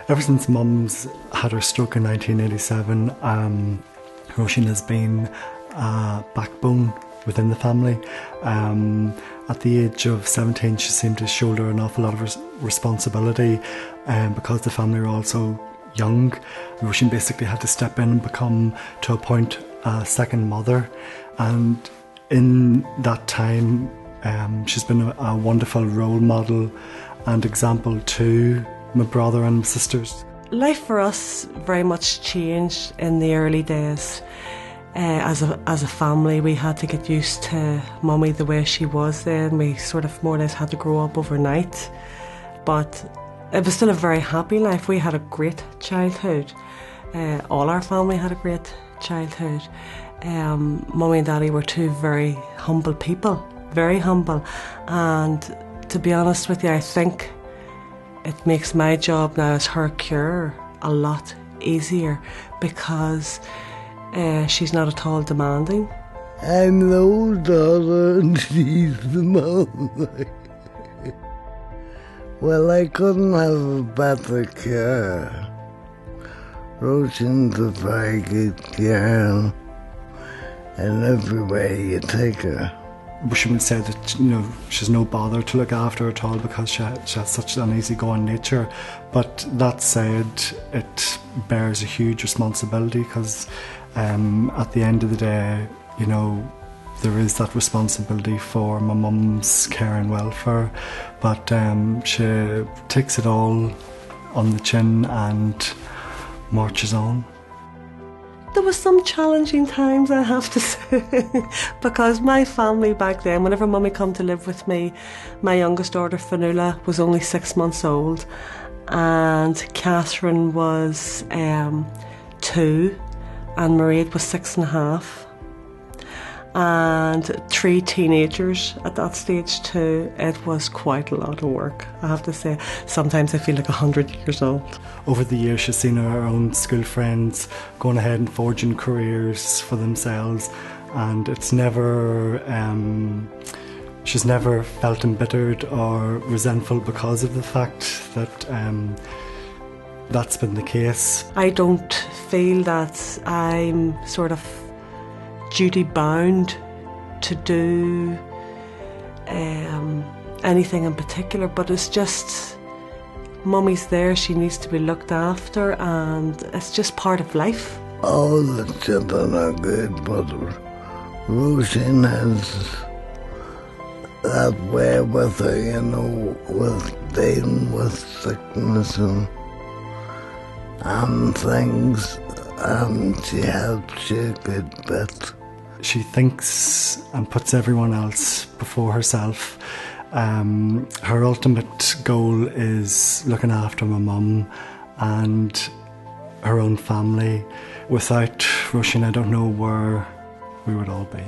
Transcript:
Ever since Mum's had her stroke in 1987, Roisin has been a backbone within the family. At the age of 17, she seemed to shoulder an awful lot of responsibility, because the family were also young. Roisin basically had to step in and become, to a point, a second mother. And in that time, she's been a wonderful role model and example to my brother and sisters. Life for us very much changed in the early days. As a family, we had to get used to Mummy the way she was then. We sort of more or less had to grow up overnight. But it was still a very happy life. We had a great childhood. All our family had a great childhood. Mummy and Daddy were two very humble people, very humble. And to be honest with you, I think it makes my job now as her carer a lot easier, because she's not at all demanding. I'm the old daughter and she's the mom. Well, I couldn't have a better care. Roisin's a very good girl in every way you take her. She would say that, she's no bother to look after her at all because she has such an easygoing nature. But that said, it bears a huge responsibility because at the end of the day, there is that responsibility for my mum's care and welfare. But she takes it all on the chin and marches on. There was some challenging times, I have to say, because my family back then, whenever Mummy come to live with me, my youngest daughter Fanula was only 6 months old, and Catherine was 2, and Mairead was 6.5, and 3 teenagers at that stage too. It was quite a lot of work, I have to say. Sometimes I feel like 100 years old. Over the years, she's seen her own school friends going ahead and forging careers for themselves, and it's never, she's never felt embittered or resentful because of the fact that that's been the case. I don't feel that I'm sort of duty bound to do anything in particular, but it's just Mummy's there, she needs to be looked after, and it's just part of life. All the children are good, but Roisin has that way with her, with dealing with sickness and things, and she helps you a good bit. She thinks and puts everyone else before herself. Her ultimate goal is looking after my mum and her own family. Without Roisin, I don't know where we would all be.